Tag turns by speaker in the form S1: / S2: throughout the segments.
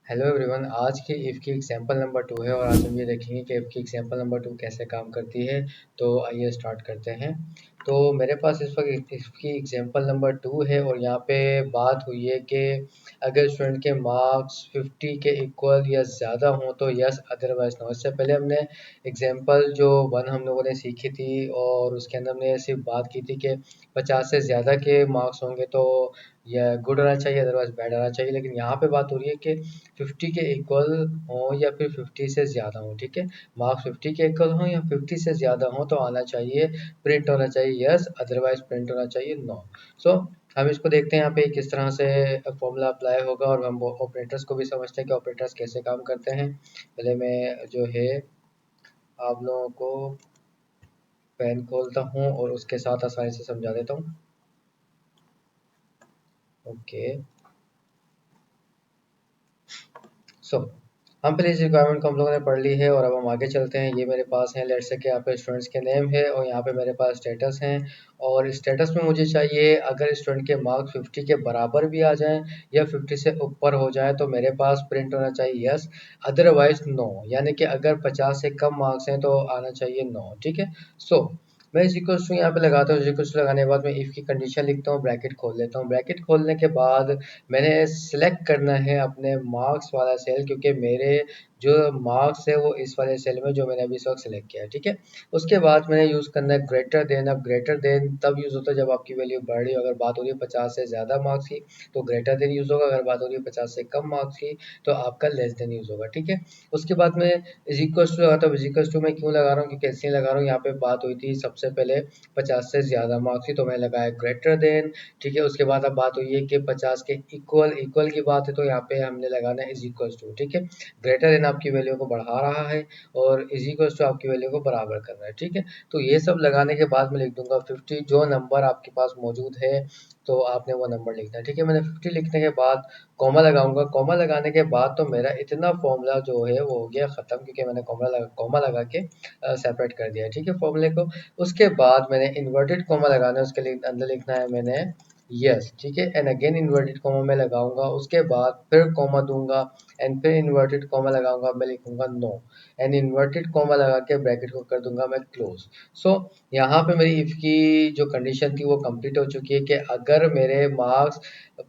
S1: Hello everyone. आज की if की एग्जांपल नंबर 2 है और आज हम ये देखेंगे कि इफ़ की एग्जांपल नंबर 2 कैसे काम करती है। तो आइए स्टार्ट करते हैं। तो मेरे पास इस वक्त इफ़ की एग्जांपल नंबर 2 है और यहाँ पे बात हुई है कि अगर स्टूडेंट के मार्क्स 50 के इक्वल या ज़्यादा हों तो यस, अदरवाइज नो। इससे पहले हमने एग्जांपल जो 1 हम लोगों ने सीखी थी और उसके अंदर हमने सिर्फ बात की थी कि 50 से ज़्यादा के मार्क्स होंगे तो या गुड आना चाहिए, अदरवाइज बैड आना चाहिए। लेकिन यहाँ पे बात हो रही है कि 50 के इक्वल हों या फिर 50 से ज़्यादा हों। ठीक है, मार्क्स 50 के इक्वल हों या 50 से ज़्यादा हों तो आना चाहिए, प्रिंट होना चाहिए यस, अदरवाइज प्रिंट होना चाहिए नो। सो हम इसको देखते हैं यहाँ पे किस तरह से फॉर्मूला अप्लाई होगा और हम ऑपरेटर्स को भी समझते हैं कि ऑपरेटर्स कैसे काम करते हैं। पहले मैं जो है आप लोगों को पेन खोलता हूँ और उसके साथ आसानी से समझा देता हूँ। ओके, सो हम पहले इस रिक्वायरमेंट को हम लोगों ने पढ़ ली है और अब हम आगे चलते हैं। ये मेरे पास है, लेट्स से कि यहाँ पे स्टूडेंट्स के नेम है और यहाँ पे मेरे पास स्टेटस हैं और स्टेटस में मुझे चाहिए अगर स्टूडेंट के मार्क्स 50 के बराबर भी आ जाएं या 50 से ऊपर हो जाए तो मेरे पास प्रिंट होना चाहिए यस, अदरवाइज नो। यानी कि अगर 50 से कम मार्क्स हैं तो आना चाहिए नो। ठीक है, सो मैं इस इक्वल्स टू यहाँ पे लगाता हूँ। इक्वल्स टू लगाने के बाद मैं इफ़ की कंडीशन लिखता हूँ, ब्रैकेट खोल लेता हूँ। ब्रैकेट खोलने के बाद मैंने सेलेक्ट करना है अपने मार्क्स वाला सेल, क्योंकि मेरे जो मार्क्स है वो इस वाले सेल में जो मैंने अभी इस वक्त सेलेक्ट किया है। ठीक है, उसके बाद मैंने यूज़ करना है ग्रेटर देन। अब ग्रेटर देन तब यूज़ होता है जब आपकी वैल्यू बढ़ रही हो। अगर बात हो रही है 50 से ज़्यादा मार्क्स की तो ग्रेटर देन यूज़ होगा, अगर बात हो रही है 50 से कम मार्क्स की तो आपका लेस देन यूज़ होगा। ठीक है, उसके बाद मैं इज इक्वल्स टू लगाता हूँ। इज इक्वल्स टू मैं क्यों लगा रहा हूँ, क्योंकि ऐसे लगा रहा हूँ, यहाँ पे बात हुई थी सबसे पहले 50 से ज़्यादा मार्क्स की तो मैंने लगाया ग्रेटर देन। ठीक है, उसके बाद अब बात हुई है कि 50 के इक्वल इक्वल की बात है तो यहाँ पे हमने लगाना है इज इक्वल्स टू। ठीक है, ग्रेटर देन आपकी वैल्यू को बढ़ा रहा है और इज इक्वल्स टू आपकी वैल्यू को बराबर कर रहा है। ठीक है, तो ये सब लगाने के बाद मैं लिख दूंगा 50, जो नंबर आपके पास मौजूद है तो आपने वो नंबर लिखना है। ठीक है, मैंने 50 लिखने के बाद कॉमा लगाऊंगा। कॉमा लगाने के बाद तो मेरा इतना फॉर्मूला जो है वो हो गया ख़त्म, क्योंकि मैंने कॉमा लगा के सेपरेट कर दिया है। ठीक है, फॉर्मूले को। उसके बाद मैंने इन्वर्टेड कॉमा लगाना है, उसके लिए अंदर लिखना है मैंने यस। ठीक है, एंड अगेन इन्वर्टेड कॉमा मैं लगाऊंगा, उसके बाद फिर कॉमा दूंगा एंड फिर इन्वर्टेड कॉमा लगाऊंगा, मैं लिखूंगा नो एंड इन्वर्टेड कॉमा लगा के ब्रैकेट को कर दूंगा मैं क्लोज। सो यहाँ पे मेरी इफ की जो कंडीशन थी वो कंप्लीट हो चुकी है कि अगर मेरे मार्क्स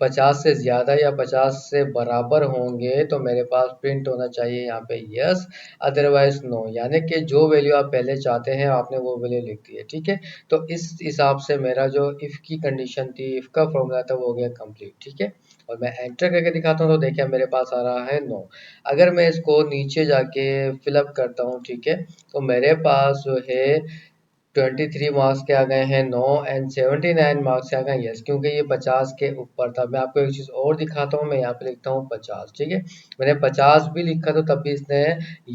S1: 50 से ज़्यादा या 50 से बराबर होंगे तो मेरे पास प्रिंट होना चाहिए यहाँ पे यस, अदरवाइज नो। यानी कि जो वैल्यू आप पहले चाहते हैं आपने वो वैल्यू लिख दी है। ठीक है, तो इस हिसाब से मेरा जो इफ़ की कंडीशन थी, इफ़ का फॉर्मूला था, वो हो गया कंप्लीट। ठीक है, और मैं एंटर करके दिखाता हूँ तो देखिए मेरे पास आ रहा है नो। अगर मैं इसको नीचे जाके फिलअप करता हूँ, ठीक है, तो मेरे पास जो है 23 मार्क्स के आ गए हैं नो एंड 79 मार्क्स के आ गए यस, क्योंकि ये 50 के ऊपर था। मैं आपको एक चीज़ और दिखाता हूँ, मैं यहाँ पे लिखता हूँ 50। ठीक है, मैंने 50 भी लिखा तो तब भी इसने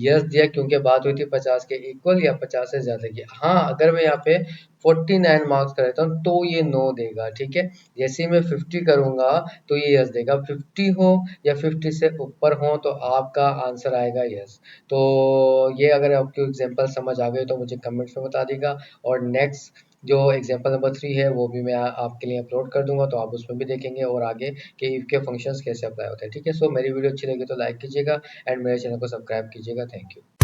S1: यस दिया, क्योंकि बात हुई थी 50 के इक्वल या 50 से ज़्यादा की। हाँ, अगर मैं यहाँ पे 49 मार्क्स का रहता हूँ तो ये नो देगा। ठीक है, जैसे ही मैं 50 करूँगा तो ये यस देगा। 50 हो या 50 से ऊपर हो तो आपका आंसर आएगा यस। तो ये अगर आपको एग्जांपल समझ आ गई तो मुझे कमेंट्स में बता दीजिएगा और नेक्स्ट जो एग्जांपल नंबर 3 है वो भी मैं आपके लिए अपलोड कर दूंगा, तो आप उसमें भी देखेंगे और आगे के इफ के फंक्शंस कैसे अप्लाई होते हैं। ठीक है, सो मेरी वीडियो अच्छी लगी तो लाइक कीजिएगा एंड मेरे चैनल को सब्सक्राइब कीजिएगा। Thank you.